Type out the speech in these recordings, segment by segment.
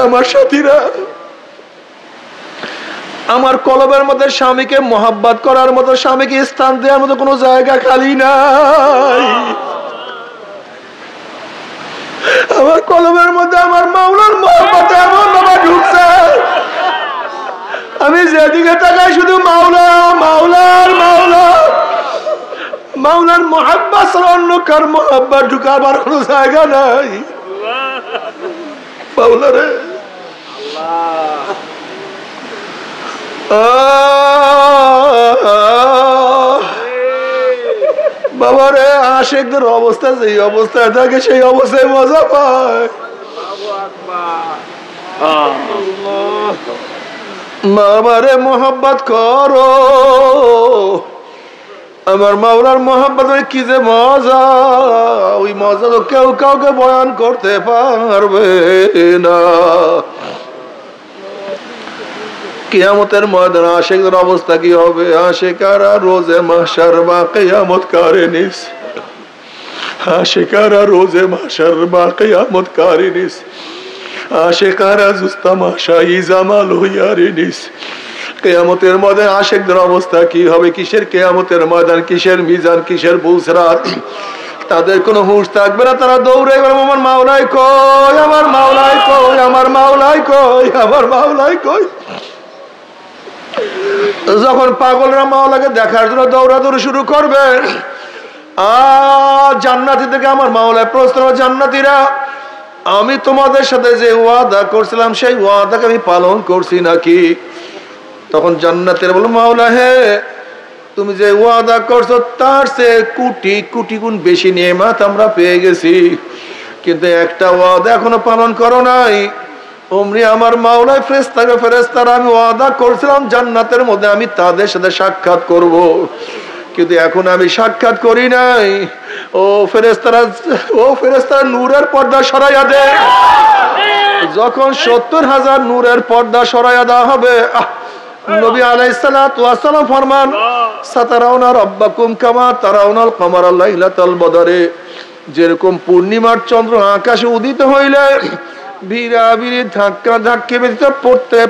আমার সাথীরা, আমার কলবের মধ্যে স্বামীকে মোহাব্বত করার মতো, স্বামীকে স্থান দেওয়ার মতো কোনো জায়গা খালি নাই। আমার কলবের মধ্যে আমার মাওলার মোহাব্বত এমন ভাবে ঢুকছে, আমি যেদিকে তাকাই শুধু মাওলা, মাওলার মাওলা, মাওলার মোহাব্বত ছাড়া অন্য কার মোহাব্বত ঢুকাবার কোনো জায়গা নাই। মাওলা রে, বাবা রে, আশিকদের অবস্থা যেই অবস্থায় থাকে সেই অবস্থায় মজা পায়। বাবা রে, মোহাব্বত করো, আমার মাওলার মোহাব্বত কি যে মজা, ওই মজা তো কেউ কাউকে বয়ান করতে পারবে না। কিয়ামতের ময়দানে আশিকদের অবস্থা কি হবে? আশিকারা রোজে মাহশার বা কিয়ামত কারিনিস, আশিকারা রোজে মাহশার বা কিয়ামত কারিনিস, আশিকারা জুস্তামাশা ইজামাল হুয়ারিনিস। কিয়ামতের ময়দানে আশিকদের অবস্থা কি হবে? কিসের কিয়ামতের ময়দান, কিসের মিজান, কিসের বুসরাত, তাদের কোনো হুঁশ থাকবে না। তারা দৌড়ে গেল, আমার মাওলাই কই, আমার মাওলাই কই, আমার মাওলাই কই, আমার মাওলাই কই। যখন পাগলরা মাওলাকে দেখার জন্য দৌড়াদৌড়ি শুরু করবে, জান্নাতি থেকে আমার মাওলায় প্রশ্ন, জান্নাতিরা আমি তোমাদের সাথে যে ওয়াদা করছিলাম সেই ওয়াদাকে আমি পালন করছি নাকি? তখন জান্নাতীরা বলল, মাওলা হে, তুমি যে ওয়াদা করছো তার চেয়ে কোটি কোটি গুণ বেশি নেয়ামত আমরা পেয়ে গেছি, কিন্তু একটা ওয়াদা এখনো পালন করো নাই। ওমনি আমার মাওলায় ফেরেশতারা আমি ওয়াদা করেছিলাম জান্নাতের মধ্যে আমি তাদের সাথে সাক্ষাৎ করব, কিন্তু এখন আমি সাক্ষাৎ করি নাই। ও ফেরেশতারা নূরের পর্দা সরাইয়া দে। যখন 70,000 নূরের পর্দা সরাইয়া দেওয়া হবে, নবী আলাইহিস সালাতু ওয়াস সালাম ফরমান, সাতারাউনা রাব্বাকুম কামা তারাউনাল কমারা লাইলাতাল বদরে, যেরকম পূর্ণিমার চন্দ্র আকাশে উদিত হইলে বিরাবিরি ধাক্কা ধাক্কি ব্যতীত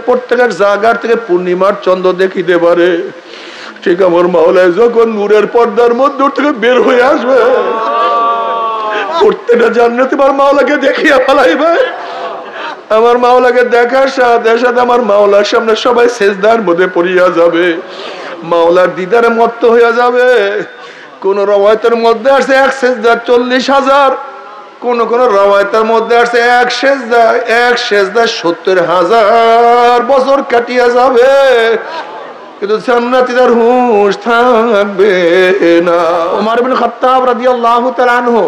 প্রত্যেকের জায়গার থেকে পূর্ণিমার চন্দ্র দেখিতে পারে, ঠিক আমার মাওলায় যখন নূরের পর্দার মধ্যে থেকে বের হয়ে আসবে, প্রত্যেকটা জান্নাতি আমার মাওলাকে দেখিয়া ফেলাইবে। আমার মাওলাকে দেখার সাথে সাথে আমার মাওলার সামনে সবাই সেজদার মধ্যে পড়িয়া যাবে, মাওলার দিদারে মত্ত হইয়া যাবে। কোন রওয়ায়াতের মধ্যে আছে এক সেজদা 40,000, কোন কোন রওয়ায়াতের মধ্যে আছে এক সেজদা 70,000 বছর কাটিয়া যাবে, কিন্তু জান্নাতীদের হুঁশ থাকবে না। ওমর ইবনে খাত্তাব রাদিয়াল্লাহু তাআলা আনহু,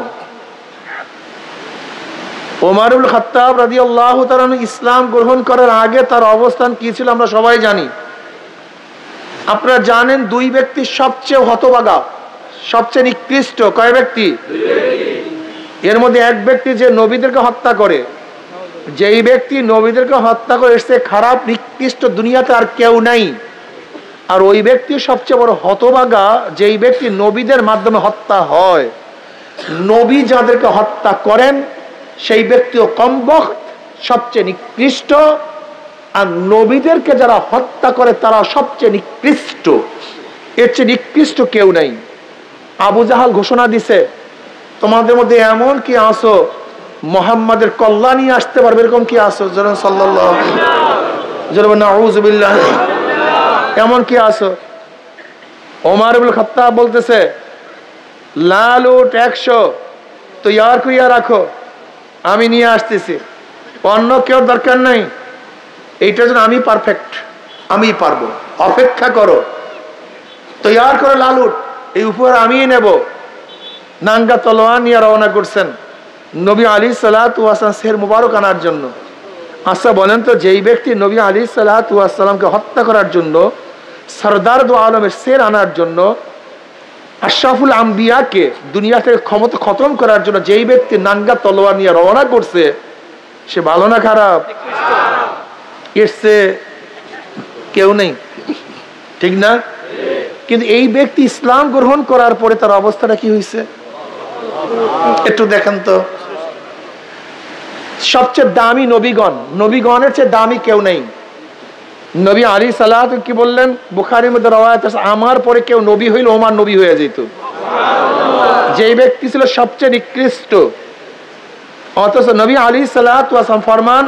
ওমর ইবনে খাত্তাব রাদিয়াল্লাহু তাআলা আনহু ইসলাম গ্রহণ করার আগে তার অবস্থান কি ছিল আমরা সবাই জানি। আপনারা জানেন দুই ব্যক্তি সবচেয়ে হতভাগা, সবচেয়ে নিকৃষ্ট। কয় ব্যক্তি? এর মধ্যে এক ব্যক্তি যে নবীদেরকে হত্যা করে, যেই ব্যক্তি নবীদেরকে হত্যা করে এসে খারাপ নিকৃষ্ট দুনিয়াতে আর কেউ নাই। আর ওই ব্যক্তি সবচেয়ে বড় হতভাগা যেই ব্যক্তি নবীদের মাধ্যমে হত্যা হয়। নবী যাদেরকে হত্যা করেন সেই ব্যক্তিও কমবখ্ত সবচেয়ে নিকৃষ্ট, আর নবীদেরকে যারা হত্যা করে তারা সবচেয়ে নিকৃষ্ট। এর চেয়ে নিকৃষ্ট কেউ নাই। আবু জাহাল ঘোষণা দিছে, তোমাদের মধ্যে এমন কি আসো মুহাম্মাদের কল্যাণী আসতে পারবে, এরকম কি আসো? সাল্লাল্লাহু আলাইহি ওয়াসাল্লাম, নাউযুবিল্লাহ, এমন কি আসো? ওমর ইবনে খাত্তাব বলতেছে, লালুট 100 তৈয়ার করিয়া রাখো, আমি নিয়ে আসতেছি, অন্য কেউ দরকার নাই, এইটার জন্য আমি পারফেক্ট, আমি পারবো, অপেক্ষা করো, তৈয়ার করো লালুট, এই উপহার আমি নেব। নাঙ্গা তলোয়ার নিয়ে রওনা করছেন নবী আলাইহিস সালাতু ওয়াস সালাম সের মুবারক আনার জন্য। আচ্ছা বলেন তো, যেই ব্যক্তি নবী আলাইহিস সালাতু ওয়াস সালামকে হত্যা করার জন্য, সরদার দু আলমের শের আনার জন্য, আশরাফুল আম্বিয়াকে দুনিয়া থেকে ক্ষমতা খতম করার জন্য যেই ব্যক্তি নাঙ্গা তলোয়ার নিয়ে রওনা করছে, সে ভালো না খারাপ? এসছে কেউ নেই, ঠিক না? কিন্তু এই ব্যক্তি ইসলাম গ্রহণ করার পরে তার অবস্থাটা কি হয়েছে একটু দেখেন তো। সবচেয়ে দামি নবীগণ, নবীগণের চেয়ে দামি কেউ নেই। নবী আলাইহিস সালাত কি বললেন, বুখারীর মধ্যে রওয়ায়াত আছে, আমার পরে কেউ নবী হইলে ওমর নবী হয়ে যেত। যে ব্যক্তি ছিল সবচেয়ে নিকৃষ্ট, অথচ নবী আলাইহিস সালাতু ওয়াস সালাম ফরমান,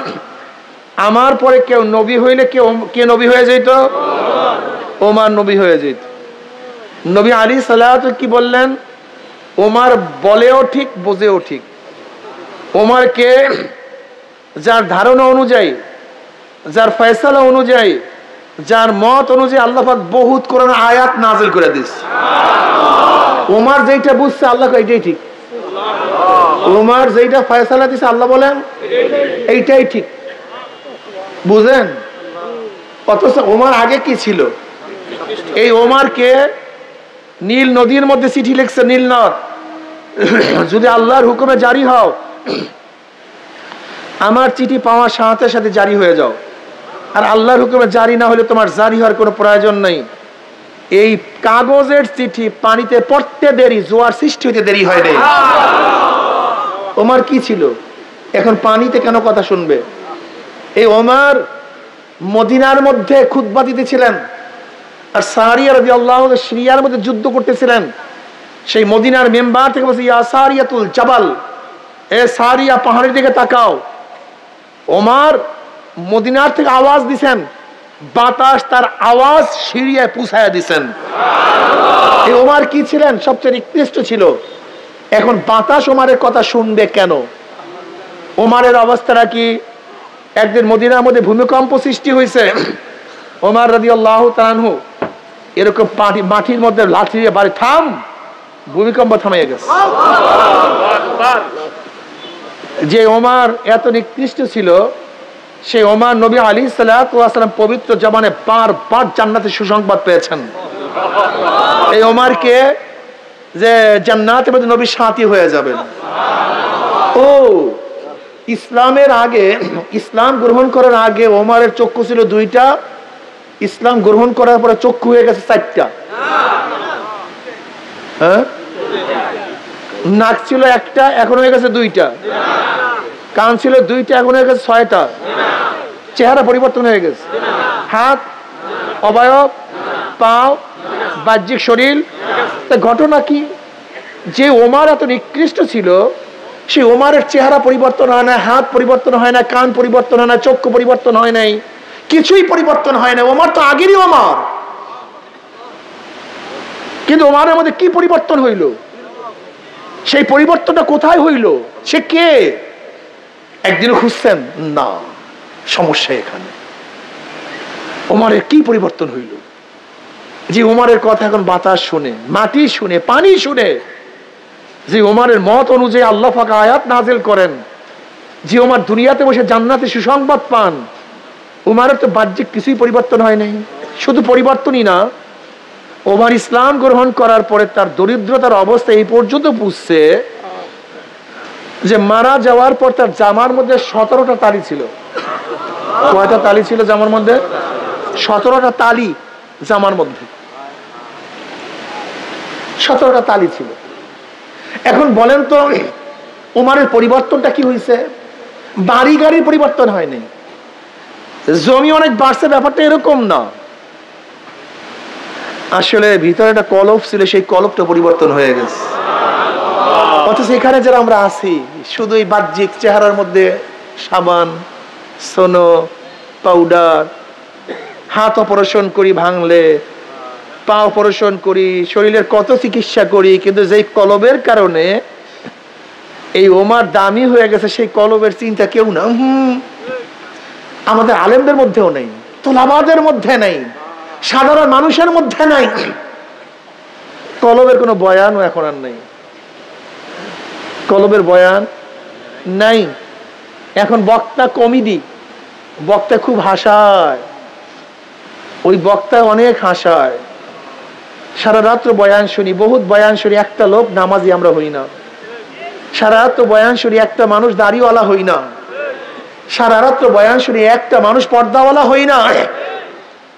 আমার পরে কেউ নবী হইলে কে নবী হয়ে যেত? ওমর নবী হয়ে যেত। নবী আলাইহিস সালাতু কি বললেন, ওমর বলেও ঠিক বোঝেও ঠিক। ওমরকে যার ধারণা অনুযায়ী, যার ফয়সালা অনুযায়ী, যার মত অনুযায়ী আল্লাহ পাক বহুত কোরআন আয়াত নাযিল করে দিয়েছে। ওমর যেটা বুঝছে আল্লাহ এইটাই ঠিক, ওমর যেটা ফয়সালা দিয়েছে আল্লাহ বলেন এইটাই ঠিক, বুঝেন? অথচ ওমর আগে কি ছিল? এই ওমরকে নীল নদীর মধ্যে চিঠি লিখছে, নীল নদ, যদি আল্লাহর হুকুমে জারি হও, আমার চিঠি পাওয়ার সাথে সাথে জারি হয়ে যাও, আর আল্লাহর হুকুমে জারি না হলে তোমার জারি হওয়ার কোনো প্রয়োজন নেই। এই কাগজের চিঠি পানিতে পড়তে দেরি, জোয়ার সৃষ্টি হইতে দেরি হয় নাই। ওমর কি ছিল? এখন পানিতে কেন কথা শুনবে? এই ওমর মদিনার মধ্যে খুতবা দিতেছিলেন, আর সারিয়া রাদিয়াল্লাহু আনহু সিরিয়ার মধ্যে যুদ্ধ করতেছিলেন। সেই মদিনার মেম্বার থেকে বলছে, ইয়া সারিয়াতুল জাবাল, এ সারিয়া পাহাড়ের দিকে তাকাও। ওমর মদিনার থেকে আওয়াজ দিছেন, বাতাস তার আওয়াজ সিরিয়ায় পৌঁছায়া দিছেন। এই ওমর কি ছিলেন? সবচেয়ে নিকৃষ্ট ছিল। এখন বাতাস ওমরের কথা শুনবে কেন? ওমরের অবস্থাটা কি? একদিন মদিনার মধ্যে ভূমিকম্প সৃষ্টি হয়েছে, ওমর রাদিয়াল্লাহু তাআলা আনহু এরকম মাটির মধ্যে লাঠি দিয়ে বাড়ি, থাম, ভূমিকম্প থামিয়ে গেছে। যে ওমর এত নিকৃষ্ট ছিল, সেই ওমর নবী আলাইহিস সালাতু ওয়াস সালাম পবিত্র জবানে বারবার জান্নাতের সুসংবাদ পেয়েছেন। এই ওমরকে যে জান্নাতের মধ্যে নবী সাথী হয়ে যাবেন। ও ইসলামের আগে, ইসলাম গ্রহণ করার আগে ওমরের চক্ষু ছিল দুইটা, ইসলাম গ্রহণ করার পরে চক্ষু হয়ে গেছে চারটা। হ্যাঁ, নাক ছিল একটা, এখন হয়ে গেছে দুইটা। কান ছিল দুইটা, এখন হয়ে গেছে ছয়টা। চেহারা পরিবর্তন হয়ে গেছে। হাত, অবয়ব, পাও, বাহ্যিক শরীর। ঘটনা কি? যে ওমর এত নিকৃষ্ট ছিল, সেই ওমরের চেহারা পরিবর্তন হয় না, হাত পরিবর্তন হয় না, কান পরিবর্তন হয় না, চক্ষু পরিবর্তন হয় নাই, কিছুই পরিবর্তন হয় না। ওমর তো আগেরই ওমর, কিন্তু ওমরের মধ্যে কি পরিবর্তন হইল? সেই পরিবর্তনটা কোথায় হইল? সে কে? একদিন খুঁজছেন না, সমস্যা এখানে। ওমরের কি পরিবর্তন হইল? যে ওমরের কথা এখন বাতাস শুনে, মাটি শুনে, পানি শুনে, যে ওমরের মত অনুযায়ী আল্লাহ পাক আয়াত নাযিল করেন, যে ওমর দুনিয়াতে বসে জান্নাতে সুসংবাদ পান, ওমরের তো বাহ্যিক কিছুই পরিবর্তন হয় নাই। শুধু পরিবর্তনই না, ওমর ইসলাম গ্রহণ করার পরে তার দরিদ্রতার অবস্থা এই পর্যন্ত পুষছে যে মারা যাওয়ার পর তার জামার মধ্যে 17টা তালি ছিল। কয়টা তালি ছিল জামার মধ্যে? 17টা তালি জামার মধ্যে, 17টা তালি ছিল। এখন বলেন তো ওমরের পরিবর্তনটা কি হয়েছে? বাড়ি গাড়ির পরিবর্তন হয়নি, জমি অনেক বাড়ছে, ব্যাপারটা এরকম না। আসলে ভিতরে একটা কলব ছিল, সেই কলবটা পরিবর্তন হয়ে গেছে। অথচ এখানে যারা আমরা আছি, শুধু এই বাহ্যিক চেহারার মধ্যে সাবান, সোনো, পাউডার, হাত অপারেশন করি ভাঙলে, পা অপারেশন করি, শরীরের কত চিকিৎসা করি, কিন্তু যেই কলবের কারণে এই ওমর দামি হয়ে গেছে, সেই কলবের চিন্তা কেউ না। আমাদের আলেমদের মধ্যেও নেই, তোলাবাদের মধ্যে নেই, সাধারণ মানুষের মধ্যে নাই। কলবের কোনো বয়ানও এখন আর নেই, কলবের বয়ান নাই। এখন বক্তা কমেডি, বক্তা খুব হাসায়, ওই বক্তা অনেক হাসায়, সারা রাত্র বয়ান শুনি, বহুত বয়ান শুনি, একটা লোক নামাজি আমরা হই না। সারা রাত্র বয়ান শুনি, একটা মানুষ দাড়িওয়ালা হই না। সারা রাত্র বয়ান শুনি, একটা মানুষ পর্দাওয়ালা হই না।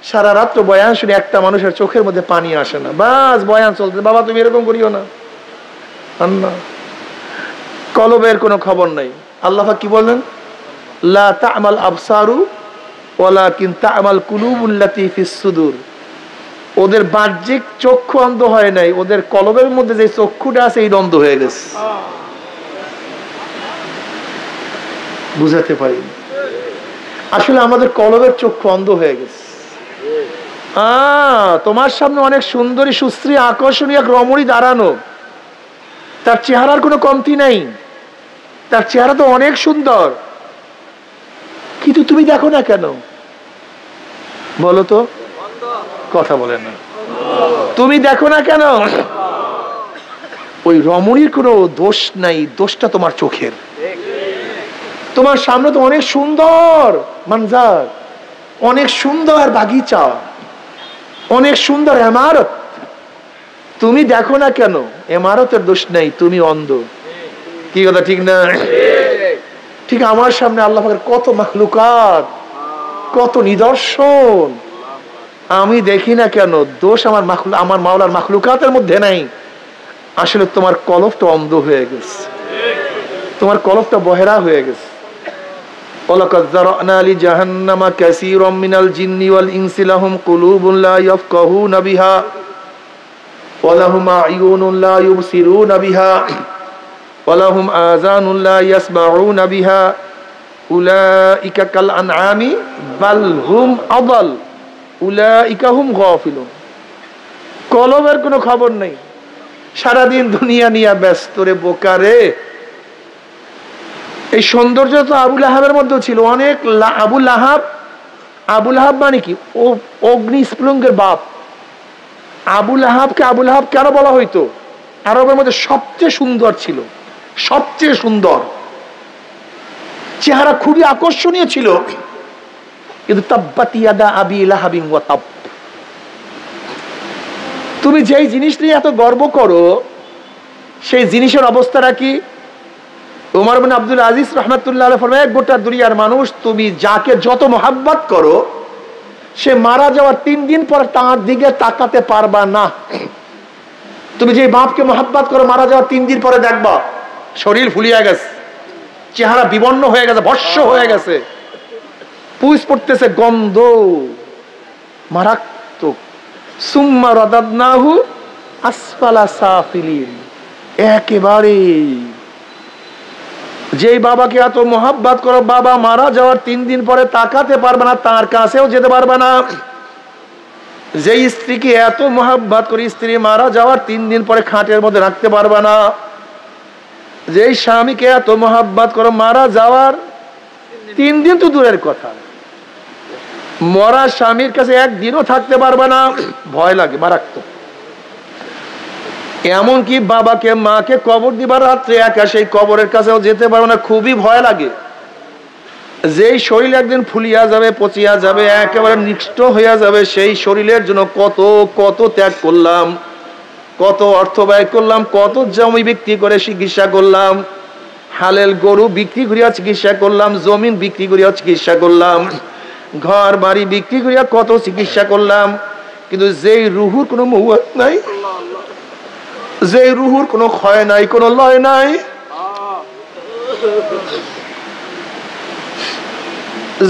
সারা রাত্র বয়ান শুনি, একটা মানুষের চোখের মধ্যে পানি আসে না। বাস বয়ান চলতে, বাবা তুমি এরকম করিও না। কলবের কোনো খবর নাই। আল্লাহ কি বললেন? লা তা'মাল আবসারু ওয়ালাকিন তা'মাল কুলুবুল্লাতী ফিস সুদূর। ওদের বাহ্যিক চক্ষু অন্ধ হয় নাই, ওদের কলবের মধ্যে যে চক্ষুটা আছে এই অন্ধ হয়ে গেছে। বুঝাতে পারি আসলে আমাদের কলবের চক্ষু অন্ধ হয়ে গেছে। তোমার সামনে অনেক সুন্দরী সুশ্রী আকর্ষণীয় এক রমণী দাঁড়ানো, তার চেহারার কোনো কমতি নাই, তার চেহারা তো অনেক সুন্দর, কিন্তু তুমি দেখো না কেন? বলো তো, কথা বলে না। তুমি দেখো না কেন? ওই রমণীর কোনো দোষ নাই, দোষটা তোমার চোখের। তোমার সামনে তো অনেক সুন্দর মঞ্জার, অনেক সুন্দর বাগিচা, অনেক সুন্দর ইমারত, তুমি দেখো না কেন? ইমারতের দোষ নাই, তুমি অন্ধ। কি কথা ঠিক না? ঠিক আমার সামনে আল্লাহ পাকের কত মাখলুকাত, কত নিদর্শন, আমি দেখি না কেন? দোষ আমার মাওলার মাখলুকাতের মধ্যে নাই। আসলে তোমার কলবটা অন্ধ হয়ে গেছে, তোমার কলবটা বহেরা হয়ে গেছে। ওয়ালাকাদ যারানা লিজাহান্নামা কাসীরাম মিনাল জিন্নি ওয়াল ইনসি লাহুম কুলুবুন লা ইয়াফকাহুনা বিহা ওয়া লাহুম আ'য়ুনুন লা ইউবসিরুনা বিহা ওয়া লাহুম আযানুন লা ইয়াসমাউনা বিহা উলাইকা কাল আনআমি বাল হুম আদাল উলাইকা হুম গাফিলুন। কলবের কোনো খবর নেই, সারাদিন দুনিয়া নিয়ে ব্যস্ত রে বোকারে। এই সৌন্দর্য তো আবু লাহাবের মধ্যে ছিল অনেক। আবু লাহাব মানে কি? ও অগ্নি স্ফুলিঙ্গের বাপ। আবু লাহাব কেন বলা হইতো? আরবের মধ্যে সবচেয়ে সুন্দর ছিল, সবচেয়ে সুন্দর, চেহারা খুবই আকর্ষণীয় ছিল, কিন্তু তাব্বাত ইয়াদা আবি লাহাবিন ওয়া তাব। তুমি যেই জিনিস নিয়ে এত গর্ব করো সেই জিনিসের অবস্থাটা কি? ওমর বিন আব্দুল আজিজ রাহমাতুল্লাহ আলাইহি ফরমায়, গোটা দুনিয়ার মানুষ তুমি যাকে যত মোহাব্বত করো সে মারা যাওয়ার 3 দিন পর তার দিকে তাকাতে পারবা না। তুমি যে বাপকে মোহাব্বত করো মারা যাওয়ার 3 দিন পরে দেখবা শরীর ফুলিয়ে গেছে, চেহারা বিবর্ণ হয়ে গেছে, ভস্ম হয়ে গেছে, পুষ পড়তেছে, গন্ধ মারাত্মক। সুম্মা রাদাদনাহু আসফালা সাফিলিন। একেবারে যেই বাবাকে এত মোহাব্বত করো, বাবা মারা যাওয়ার 3 দিন পরে তাকাতে পারবে না, তার কাছেও যেতে পারবে না। যেই স্ত্রীকে এত মোহাব্বত করে স্ত্রী মারা যাওয়ার 3 দিন পরে খাটের মধ্যে রাখতে পারবে না। যেই স্বামীকে এত মোহাব্বত করো মারা যাওয়ার 3 দিন তো দূরের কথা, মরা স্বামীর কাছে একদিনও থাকতে পারবে না, ভয় লাগে মারাত্মক। এমনকি বাবাকে মাকে কবর দিবার রাত্রে একা সেই কবরের কাছেও যেতে পারবে না, খুবই ভয় লাগে। যেই শরীর একদিন ফুলিয়া যাবে, পচিয়া যাবে, একেবারে নিষ্ঠ হইয়া যাবে, সেই শরীরের জন্য কত কত ত্যাগ করলাম, কত অর্থ ব্যয় করলাম, কত জমি বিক্রি করে চিকিৎসা করলাম, হালেল গরু বিক্রি করিয়া চিকিৎসা করলাম, জমিন বিক্রি করিয়া চিকিৎসা করলাম, ঘর বাড়ি বিক্রি করিয়া কত চিকিৎসা করলাম, কিন্তু যেই রুহুর কোনো মহুয়াত নাই, যেই রুহুর কোনো ক্ষয় নাই, কোনো লয় নাই,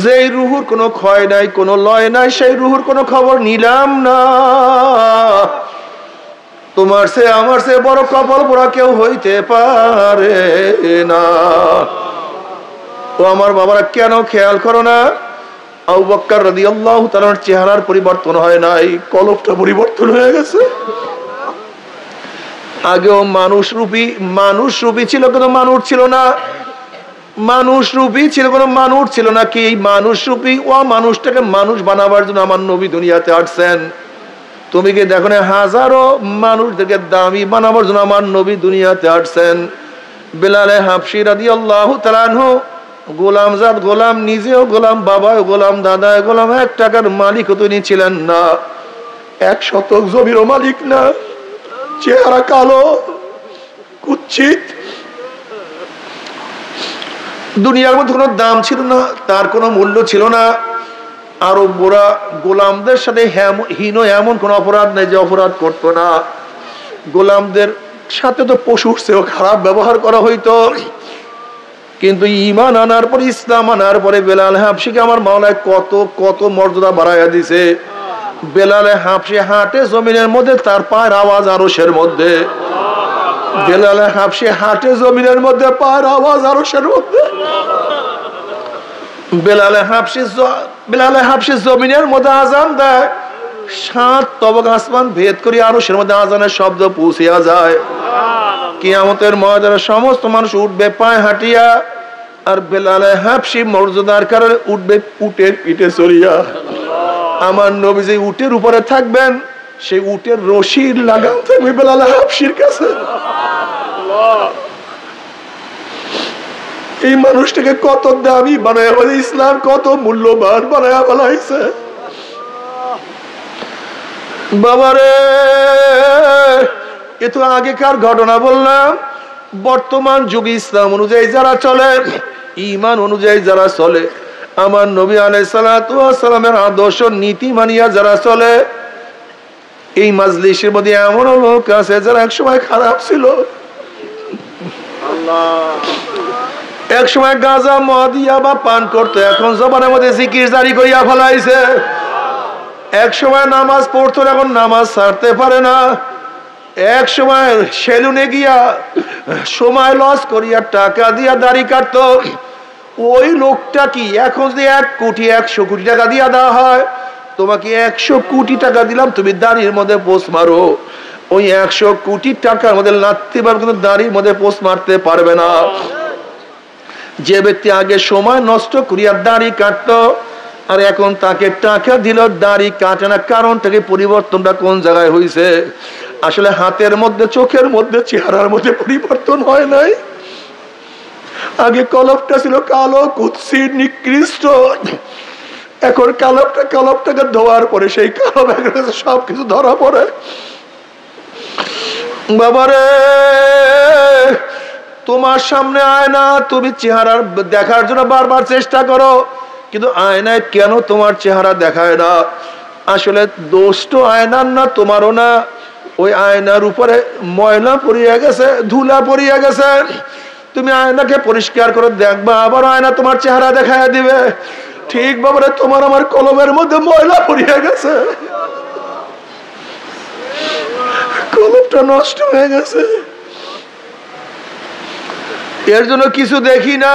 যেই রুহুর কোনো ক্ষয় নাই, কোনো লয় নাই, সেই রুহুর কোনো খবর নিলাম না। তোমার সে আমার সে বড় কপাল পোড়া কেউ হইতে পারে না। ও আমার বাবারা, কেন খেয়াল করো না? আবু বকর রাদিয়াল্লাহু তাআলার চেহারার পরিবর্তন হয় নাই, কলবটা পরিবর্তন হয়ে গেছে। আগেও মানুষ রূপী ছিল, কিন্তু মানুষ ছিল না। মানুষ রূপী ছিল, কোনো মানুষ ছিল না। কি মানুষ রূপী ও মানুষটাকে মানুষ বানাবার জন্য আমার নবী দুনিয়াতে আসছেন। তুমি কি দেখো না, হাজারো মানুষদেরকে দামি বানাবার জন্য আমার নবী দুনিয়াতে আসছেন। বেলালে হাবশী রাদিয়াল্লাহু তাআলা আনহু গোলামজাত গোলাম, নিজেও গোলাম, বাবাও গোলাম, দাদাও গোলাম, 1 টাকার মালিকও তিনি ছিলেন না, 1 শতক জমিরও মালিক না, চেহারা কালো, কুৎসিত, দুনিয়ার মধ্যে কোনো দাম ছিল না, তার কোনো মূল্য ছিল না। আরবরা গোলামদের সাথে হীন এমন কোন অপরাধ নেই যে অপরাধ করতো না। গোলামদের সাথে তো পশুর চেয়েও খারাপ ব্যবহার করা হইতো। কিন্তু ঈমান আনার পরে, ইসলাম আনার পরে বেলাল হাবশিকে আমার মাওলায় কত কত মর্যাদা বাড়াইয়া দিছে। বেলাল হাবশি হাঁটে জমিনের মধ্যে, তার পায়ের আওয়াজ আরশের মধ্যে। বেলাল হাবশি হাঁটে জমিনের মধ্যে, পায়ের আওয়াজ আরশের মধ্যে। বেলাল হাবশি জমিনের মধ্যে আজান দেয়, 7 তবক আসমান ভেদ করে আরশের মধ্যে আজানের শব্দ পৌঁছিয়া যায়। কিয়ামতের ময়দানে সমস্ত মানুষ উঠবে পায়ে হাঁটিয়া, আর বেলাল হাবশি মর্যাদার কারণে উঠবে উটের পিঠে চড়িয়া। আমার নবী যে উটের উপরে থাকবেন, সেই উটের রশির লাগাম থাকবে বেলাল হাবশির কাছে। এই মানুষটাকে কত দামি বানায় বলে, ইসলাম কত মূল্যবান বানায় বলাইছে। বাবারে, এ তো আগেকার ঘটনা বললাম। বর্তমান যুগে ইসলাম অনুযায়ী যারা চলে, ঈমান অনুযায়ী যারা চলে, আমার নবী আলাইহিস সালাতু ওয়াস সালামের আদর্শ নীতি মানিয়া যারা চলে, এই মাজলিসের মধ্যে এমন লোক আছে যারা একসময় খারাপ ছিল, একসময় গাঁজা মদ ইয়াবা পান করতো, এখন জবানের মধ্যে জিকির জারি করিয়া ফেলাইছে। একসময় নামাজ পড়তো, এখন নামাজ ছাড়তে পারে না। এক সময় সেলুনে গিয়া সময় লস করিয়া টাকা দিয়া দাড়ি কাটতো। ওই লোকটা কি এখন যদি 1 কোটি 100 কোটি টাকা দিয়া দেওয়া হয়, তোমাকে 100 কোটি টাকা দিলাম, তুমি দাড়ির মধ্যে পোষ মারো, ওই 100 কোটি টাকার মধ্যে লাথি মারবে, কিন্তু দাড়ির মধ্যে পোষ মারতে পারবে না। যে ব্যক্তি আগে সময় নষ্ট করিয়া দাড়ি কাটতো, আর এখন তাকে টাকা দিল দাড়ি কাটে না, কারণটাকে পরিবর্তনটা কোন জায়গায় হয়েছে? আসলে হাতের মধ্যে, চোখের মধ্যে, চেহারার মধ্যে পরিবর্তন হয় নাই। আগে কলবটা ছিল কালো, কুৎসিত, নিকৃষ্ট। এখন কলবটাকে ধোয়ার পরে সেই কালো সবকিছু ধরা পড়ে। বাবারে, তোমার সামনে আয়না, তুমি চেহারা দেখার জন্য বারবার চেষ্টা করো, কিন্তু আয়নায় কেন তোমার চেহারা দেখায় না? আসলে দোষ তো আয়নার না, তোমারও না। ওই আয়নার উপরে ময়লা পড়িয়া গেছে, ধুলা পড়িয়া গেছে। তুমি আয়নাকে পরিষ্কার করে দেখবা, আবার আয়না তোমার চেহারা দেখায় দিবে। ঠিক বাবারে, তোমার আমার কলমের মধ্যে ময়লা পড়িয়া গেছে, কলমটা নষ্ট হয়ে গেছে। এর জন্য কিছু দেখি না।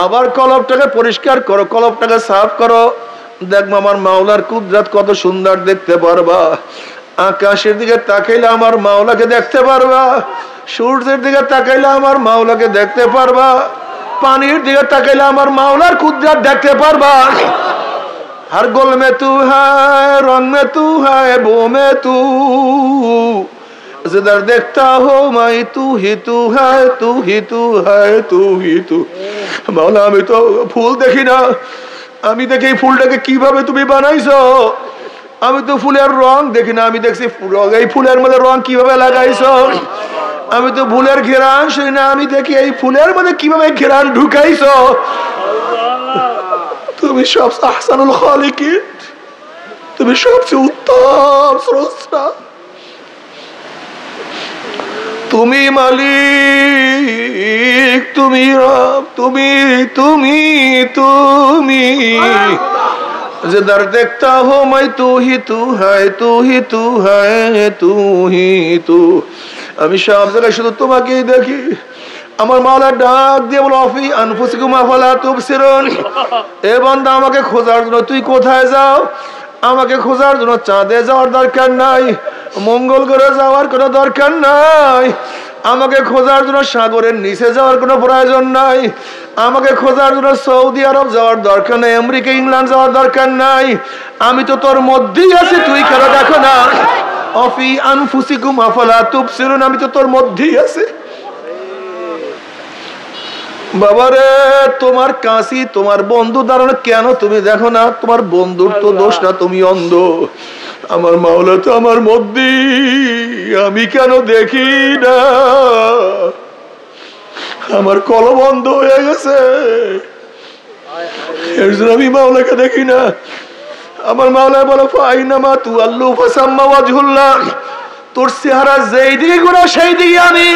আবার কলবটাকে পরিষ্কার করো, কলবটাকে সাফ করো, দেখবো আমার মাওলার কুদরত কত সুন্দর দেখতে পারবা। আকাশের দিকে তাকাইলে আমার মাওলাকে দেখতে পারবা, সূর্যের দিকে তাকাইলে আমার মাওলাকে দেখতে পারবা, পানির দিকে তাকাইলে আমার মাওলার কুদরত দেখতে পারবা। हर गुल में तू है, रंग में तू है, बो में तू, जिधर देखता हो मैं तू ही तू है, तू ही तू है, तू ही तू। मौला আমি তো ফুল দেখি না, আমি দেখি এই ফুলটাকে কিভাবে তুমি বানাইছো। আমি তো ফুলের রং দেখি না, আমি দেখছি এই ফুলের মধ্যে রং কিভাবে লাগাইছো। আমি তো ফুলের ঘেরান শুনি না, আমি দেখি এই ফুলের মধ্যে কিভাবে ঘেরান ঢুকাইছো। তুমি সব আহসানুল খালিকিন, তুমি সবচেয়ে উত্তম স্রষ্টা, তুমি মালিক, তুমি রব, তুমি তুমি তুমি जिधर देखता हो मैं तू ही तू है, तू ही तू है, तू ही तू। আমি সব জায়গায় শুধু তোমাকেই দেখি। আমার মাওলা ডাক দিয়ে বলো, অফি আনফুসিকুম আফালা তুবসিরুন। এ বান্দা, আমাকে খোঁজার জন্য তুই কোথায় যাও? আমাকে খোঁজার জন্য চাঁদে যাওয়ার দরকার নাই, মঙ্গল গ্রহে যাওয়ার কোনো দরকার নাই, আমাকে খোঁজার জন্য সাগরের নিচে যাওয়ার কোনো প্রয়োজন নাই, আমাকে খোঁজার জন্য সৌদি আরব যাওয়ার দরকার নাই, আমেরিকা ইংল্যান্ড যাওয়ার দরকার নাই। আমি তো তোর মধ্যেই আছি, তুই কেন দেখো না? অফি আনফুসিকুম আফালা তুবসিরুন, আমি তো তোর মধ্যেই আছি। বাবারে, তোমার কাশি, তোমার বন্ধু দাঁড়ানো, কেন তুমি দেখো না? তোমার বন্ধুর তো দোষ না, তুমি অন্ধ। আমার মাওলা তো আমার মধ্যে, আমি কেন দেখি না? আমার কলম বন্ধ হয়ে গেছে, এর জন্য আমি মাওলাকে দেখি না। আমার মাওলা বলো, ফাইনামা তুআল্লু ফাসাম্মা ওয়াজহুল্লাহ, তোর চেহারা যেই দিকে ঘোরা সেই দিকে আমি।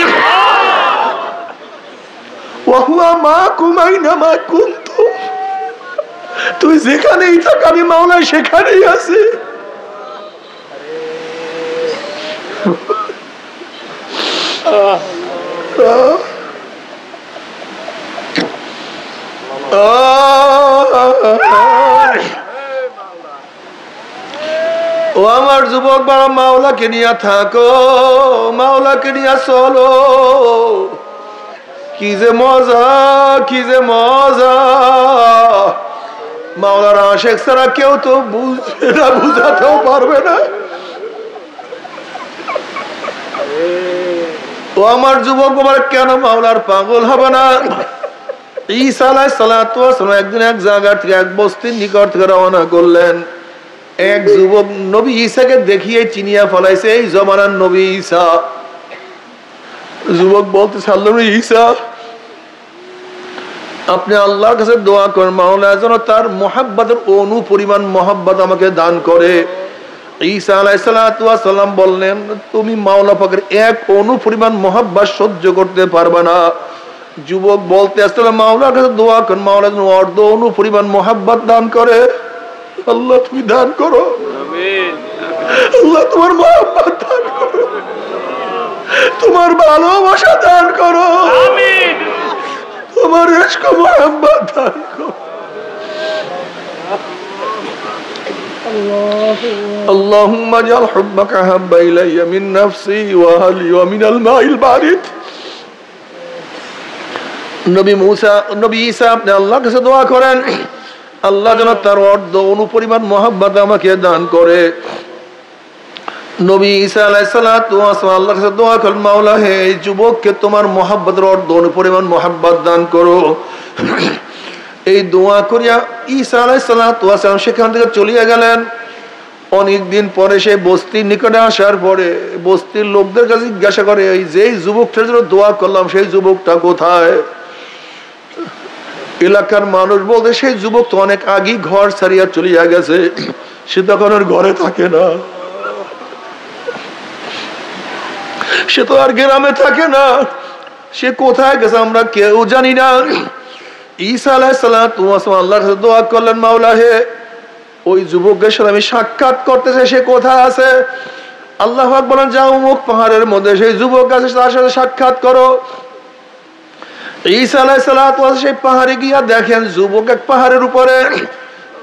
ওয়াহুয়া মাকুম আইনামা কুনতুম, তুই যেখানেই থাক আমি মাওলা সেখানেই আছি। ও আমার যুবক বাবা, মাওলাকে নিয়ে থাকো, মাওলাকে নিয়ে চলো। কি যে মজা, কি যে মজা। মাওলার আশেক ছাড়া কেউ তো বুঝবে না, বুঝাতেও পারবে না। ও আমার যুবক বাবা, কেন মাওলার পাগল হবে না? ঈসা আলাইহিস সালাতু ওয়াস সালাম একদিন এক জায়গা থেকে, এক বস্তির নিকট থেকে রওনা করলেন। এক যুবক নবী ঈসাকে দেখিয়ে চিনিয়া ফলাইছে, এই জমানার নবী ঈসা। যুবক বলতে ছাড়লেন, ঈসা আপনি আল্লাহর কাছে দোয়া করেন, মাওলা যেন তার মুহাব্বতের অনু পরিমাণ মুহাব্বত আমাকে দান করে। ঈসা আলাইহিস সালাতু ওয়াস সালাম বললেন, তুমি মাওলা পাকের এক অনু পরিমাণ মুহাব্বত সহ্য করতে পারবে না। যুবক বলতে আসলে, মাওলার কাছে দোয়া করেন, মাওলা যেন অর্ধ অনু পরিমাণ মুহাব্বত দান করে। আল্লাহ তুমি দান করো, আল্লাহ তোমার মুহাব্বত দান করো, তোমার ভালোবাসা দান করো, তোমার ইশক মুহাব্বত দান করো। আল্লাহুম্মা জাল হুব্বাকা হাব্বা ইলাইয়া মিন নাফসি ওয়া আহলি ওয়া মিনাল মাইল বারিদ। নবী ঈসা আপনি আল্লাহর কাছে দোয়া করেন, আল্লাহ যেন তার অর্ধ অনুপরিমাণ মুহাব্বত আমাকে দান করে। নবী ঈসা আলাইহিস সালাতু ওয়াস সালাম আল্লাহর কাছে দোয়া করেন, মাওলা হে এই যুবককে তোমার মুহাব্বতের অর্ধ অনুপরিমাণ মুহাব্বত দান করো। এই দোয়া করিয়া ঈসা আলাইহিস সালাতু ওয়াস সালাম সেখান থেকে চলিয়া গেলেন। অনেকদিন পরে সেই বস্তির নিকটে আসার পরে বস্তির লোকদের কাছে জিজ্ঞাসা করে, এই যেই যুবকটার জন্য দোয়া করলাম সেই যুবকটা কোথায়? এলাকার মানুষ বলতে, সেই যুবক তো অনেক আগেই ঘর ছাড়িয়া চলিয়া গেছে, সে তখন আর ঘরে থাকে না, সে তো আর গ্রামে থাকে না, সে কোথায় গেছে আমরা কেউ জানি না। ঈসা আলাইহিস সালাতু ওয়াস সালাম আল্লাহর কাছে দোয়া করলেন, মাওলা হে ওই যুবকের সাথে আমি সাক্ষাৎ করতে চাই, সে কোথায় আছে? আল্লাহ পাক বলেন, যাও অমুক পাহাড়ের মধ্যে সেই যুবক আছে, তার সাথে সাক্ষাৎ করো। ঈসা আলাইহিস সালাতু ওয়াস সেই পাহাড়ে গিয়া দেখেন যুবক এক পাহাড়ের উপরে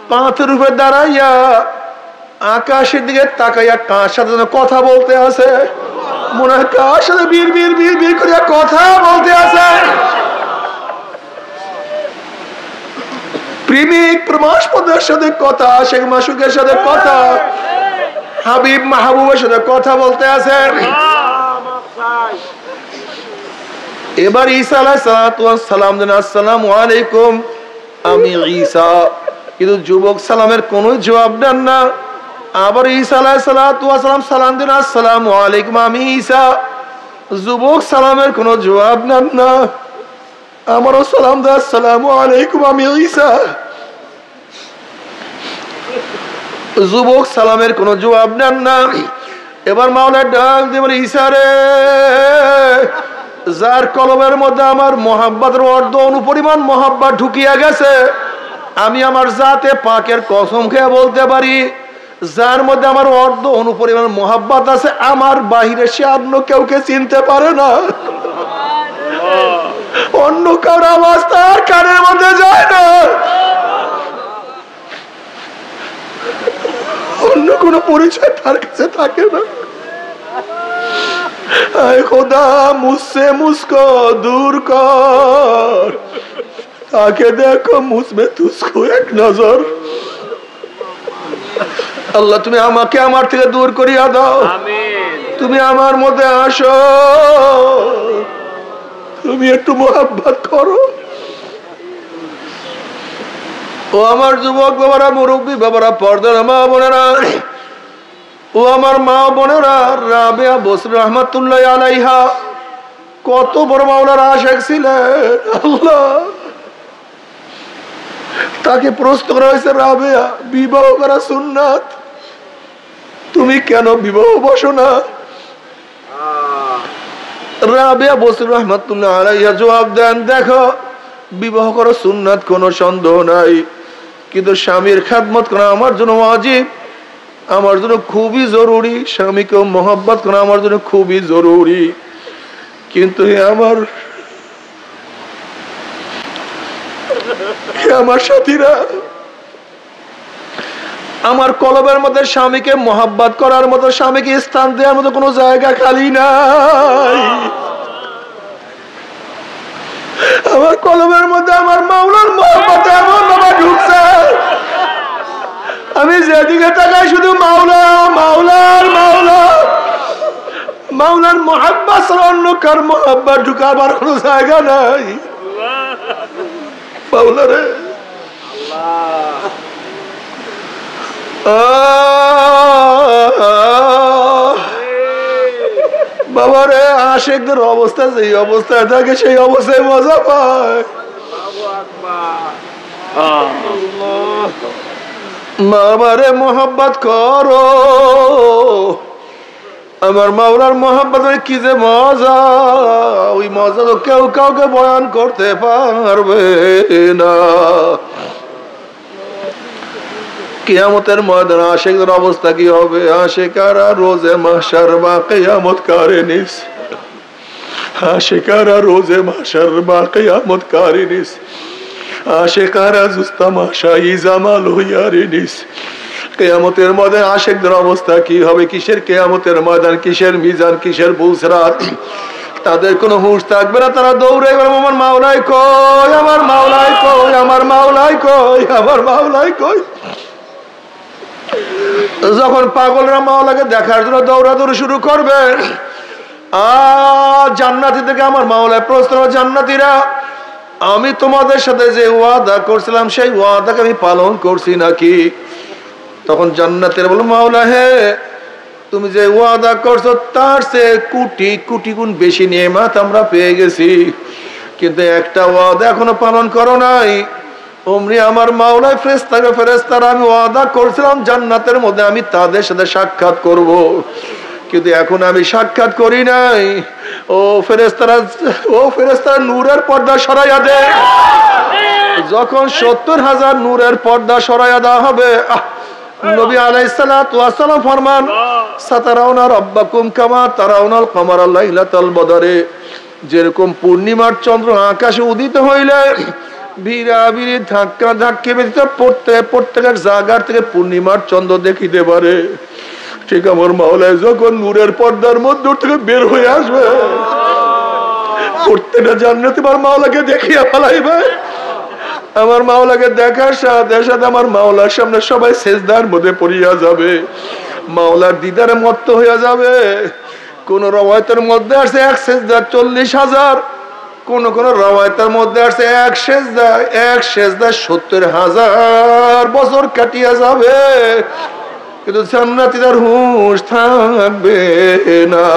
পাথরের উপরে দাঁড়াইয়া আকাশের দিকে তাকাইয়া কার সাথে যেন কথা বলতে আছে। মনে হয় কার সাথে বীর বীর বীর বীর করিয়া কথা বলতে আছে। প্রেমিক প্রমাসপদের সাথে কথা, শেখ মাসুকের সাথে কথা, হাবিব মাহবুবের সাথে কথা বলতে আছে। এবার ঈসা আলাইহিস সালাতু ওয়াস সালাম জানা, আসসালামু আলাইকুম, আমি ঈসা। কিন্তু যুবক সালামের কোনো জবাব দেন না। আবার ঈসা আলাইহিস সালাতু ওয়াস সালাম সালাম দেন, আসসালামু আলাইকুম, আমি ঈসা। যুবক সালামের কোনো জবাব দেন না। আমারও সালাম দেন, আসসালামু আলাইকুম, আমি ঈসা। যুবক সালামের কোনো জবাব দেন না। এবার মাওলা ডাক দিয়ে বলে, ঈসা রে, যার কলমের মধ্যে আমার মুহাব্বতের অর্ধ অনুপরিমাণ মুহাব্বত ঢুকিয়া গেছে, আমি আমার জাতে পাকের কসম খেয়ে বলতে পারি, যার মধ্যে আমার অর্ধ অনুপরিমাণ মুহাব্বত আছে, আমার বাহিরে সে অন্য কেউকে চিনতে পারে না। অন্য কারো আওয়াজ তার কানের মধ্যে যায় না, অন্য কোন পরিচয় তার কাছে থাকে না। আয় খোদা, মুঝসে মুঝকো দূর কর, তাকে দেখো মুঝমে তুঝকো এক নজর। আল্লাহ তুমি আমাকে আমার থেকে দূর করিয়া দাও, তুমি আমার মধ্যে আসো, তুমি একটু মুহাব্বত করো। ও আমার যুবক বাবারা, মুরব্বী বাবারা, পর্দার মা বোনেরা, ও আমার মা বোনেরা, রাবেয়া বসরি রহমাতুল্লাহ আলাইহা কত বড় মাওলার আশিক ছিলেন। আল্লাহ তাকে প্রশ্ন করা হয়েছে, রাবেয়া বিবাহ করা সুন্নাত, তুমি কেন বিবাহ বসো না? রাবিয়া বসরি রাহমাতুল্লাহ আলাইহা জবাব দেন, দেখো বিবাহ করা সুন্নাত, কোনো সন্দেহ নাই, কিন্তু স্বামীর খেদমত করা আমার জন্য ওয়াজিব, আমার জন্য খুবই জরুরি, স্বামীকে মহব্বত করা আমার জন্য খুবই জরুরি। কিন্তু আমার সাথীরা, আমার কলবের মধ্যে স্বামীকে মহব্বত করার মতো, স্বামীকে স্থান দেওয়ার মতো কোনো জায়গা খালি নাই। আমার কলবের মধ্যে আমার মাওলার মহব্বত এমন ভাবে ঢুকছে, আমি যেদিকে তাকাই শুধু মাওলা, মাওলার মাওলা, মাওলার মহব্বত ছাড়া অন্য কার মহব্বত ঢুকাবার কোনো জায়গা নাই। মাওলা রে, বাবা রে, আশিকদের অবস্থা যেই অবস্থায় থাকে সেই অবস্থায় মজা পায়। মামারে মোহাব্বত করো, আমার মাওলার মোহাব্বতের কি যে মজা, ওই মজা তো কেউ কাউকে বয়ান করতে পারবে না। কিয়ামতের ময়দানে আশিকদের অবস্থা কি হবে? আশিকারা রোজে মাহশার বা কিয়ামত কারিনিস, আশিকারা রোজে মাহশার বা কিয়ামত কারিনিস, আশিকারা জুস্তামাশা ইজামাল হুয়ারিনিস। কিয়ামতের ময়দানে আশিকদের অবস্থা কি হবে? কিসের কিয়ামতের ময়দান, কিসের মিজান, কিসের পুলসরাত, তাদের কোনো হুঁশ থাকবে না। তারা দৌড়ে গেল, আমার মাওলাই কই, আমার মাওলাই কই, আমার মাওলাই কই, আমার মাওলাই কই। যখন পাগলরা মাওলাকে দেখার জন্য দৌড়াদৌড়ি শুরু করবে, জান্নাতি থেকে আমার মাওলায় প্রশ্ন, জান্নাতীরা আমি তোমাদের সাথে যে ওয়াদা করছিলাম সেই ওয়াদাকে আমি পালন করছি নাকি? তখন জান্নাতের বলো, মাওলা হে, তুমি যে ওয়াদা করছো তার চেয়ে কোটি কোটি গুণ বেশি নিয়ামত আমরা পেয়ে গেছি, কিন্তু একটা ওয়াদা এখনো পালন করো নাই। ওমনি আমার মাওলায় ফেরেশতারা আমি ওয়াদা করছিলাম জান্নাতের মধ্যে আমি তাদের সাথে সাক্ষাৎ করব, কিন্তু এখন আমি সাক্ষাৎ করি নাই। ও ফেরেশতারা নূরের পর্দা সরাইয়া দে। যখন 70,000 নূরের পর্দা সরাইয়া দেওয়া হবে, নবী আলাইহিস সালাতু ওয়াস সালাম ফরমান, সাতারাউনা রাব্বাকুম কামা তারাউনাল কমারা লাইলাতাল বদরে, যেরকম পূর্ণিমার চন্দ্র আকাশে উদিত হইলে ভিড়াভিড়ি ধাক্কা ধাক্কি ব্যতীত প্রত্যেকের জায়গার থেকে পূর্ণিমার চন্দ্র দেখিতে পারে, ঠিক আমার মাওলায় যখন নূরের পর্দার মধ্য থেকে বের হয়ে আসবে, প্রত্যেকটা জান্নাতি আমার মাওলাকে দেখিয়া ফেলাইবে। আমার মাওলাকে দেখার সাথে সাথে আমার মাওলার সামনে সবাই সেজদার মধ্যে পড়িয়া যাবে, মাওলার দিদারে মত্ত হইয়া যাবে। কোন রওয়ায়াতের মধ্যে আছে এক সেজদা 40,000, কোন কোন রওয়ায়াতের মধ্যে আছে এক সেজদা 70,000 বছর কাটিয়া যাবে, কিন্তু জান্নাতীদের হুঁশ থাকবে না।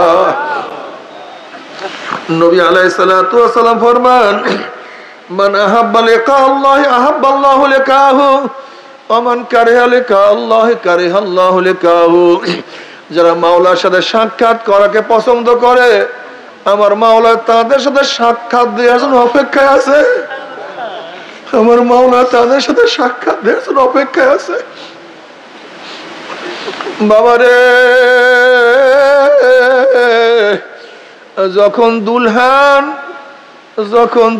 নবী আলাইহিস সালাতু ওয়াস সালাম ফরমান, মান আহাব্বা লিকা আল্লাহ আহাব্বা আল্লাহু লিকাহু ওয়া মান কারিহা লিকা আল্লাহ কারিহা আল্লাহু লিকাহু। যারা মাওলার সাথে সাক্ষাৎ করাকে পছন্দ করে, আমার মাওলা তাদের সাথে সাক্ষাৎ দেওয়ার জন্য অপেক্ষায় আছে। আমার মাওলা তাদের সাথে সাক্ষাৎ দেওয়ার জন্য অপেক্ষায় আছে। বাবারে, যখন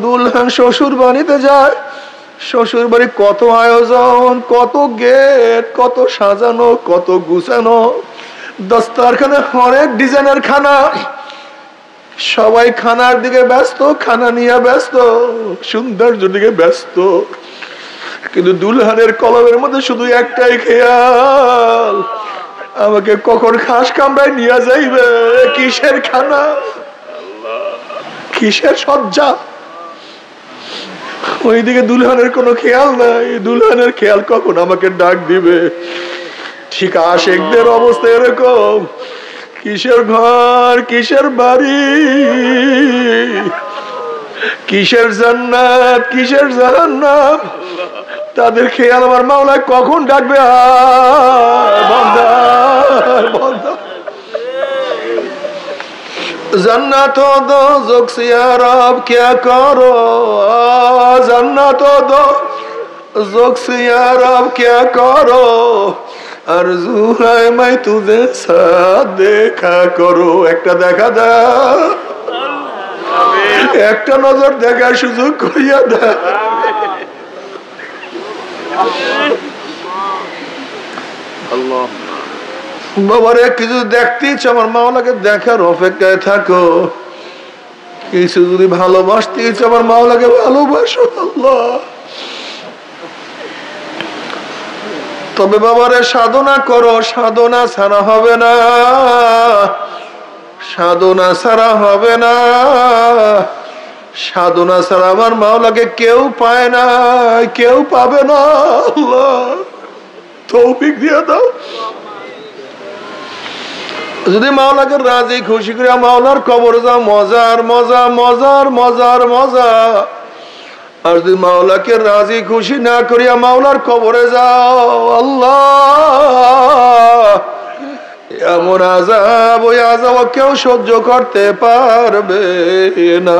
দুলহান শ্বশুর বাড়িতে যায়, শ্বশুর বাড়ি কত আয়োজন, কত গেট, কত সাজানো, কত গুছানো, দস্তারখানে অনেক ডিজাইনের খানা, সবাই খানার দিকে ব্যস্ত, খানা নিয়ে ব্যস্ত, সৌন্দর্যের দিকে ব্যস্ত, কিন্তু দুলহানের কলমের মধ্যে শুধু একটাই খেয়াল, আমাকে কখন খাস কামড়ায় নিয়ে যাইবে, কিসের খানা, কিসের সজ্জা। ওইদিকে দুলহানের কোনো খেয়াল নাই, দুলহানের খেয়াল কখন আমাকে ডাক দিবে। ঠিক আশিকদের অবস্থা এরকম, কিসের ঘর, কিসের বাড়ি, কিসের জান্নাত, কিসের জাহান্নাম, তাদের খেয়াল আমার মাওলা কখন ডাকবে, বান্দা বান্দা। जन्नत दोज़ख से यार आप क्या करो, जन्नत दोज़ख से यार आप क्या करो, आरज़ू है मैं तुझे साथ देखा करो। একটা দেখা দাও, একটা নজর দেখার সুযোগ করিয়া দাও। আল্লাহ বাবারে, কিছু দেখতে ইচ্ছে আমার মাওলাকে দেখার অপেক্ষায় থাকো, কিছু যদি ভালোবাসতে ইচ্ছে আমার মাওলাকে ভালোবাসো। আল্লাহ তবে বাবারে সাধনা করো, সাধনা ছাড়া হবে না, সাধনা ছাড়া হবে না, সাধনা ছাড়া আমার মাওলাকে কেউ পায় না, কেউ পাবে না। আল্লাহ তৌফিক দিয়ে দাও। যদি মাওলাকে রাজি খুশি করে মাওলার কবর যাও, মজার মজা মজার মজার মজা। আর যদি মাওলাকে রাজি খুশি না করিয়া মাওলার কবরে যাও, আল্লাহ এমন আযাব, ওই আযাব কেউ সহ্য করতে পারবে না।